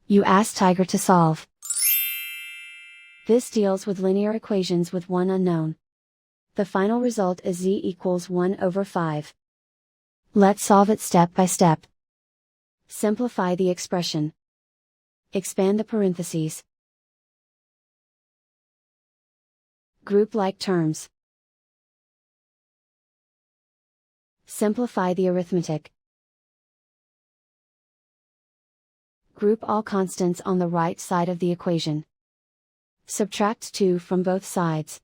You ask Tiger to solve. This deals with linear equations with one unknown. The final result is z equals 1 over 5. Let's solve it step by step. Simplify the expression. Expand the parentheses. Group like terms. Simplify the arithmetic. Group all constants on the right side of the equation. Subtract 2 from both sides.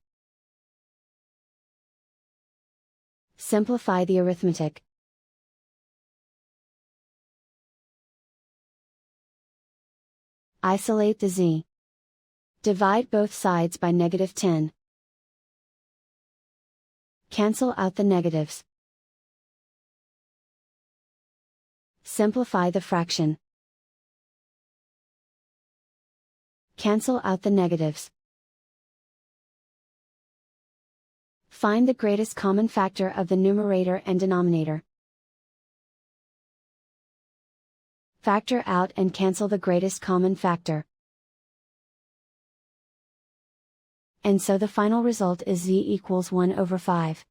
Simplify the arithmetic. Isolate the z. Divide both sides by -10. Cancel out the negatives. Simplify the fraction. Cancel out the negatives. Find the greatest common factor of the numerator and denominator. Factor out and cancel the greatest common factor. And so the final result is z equals 1 over 5.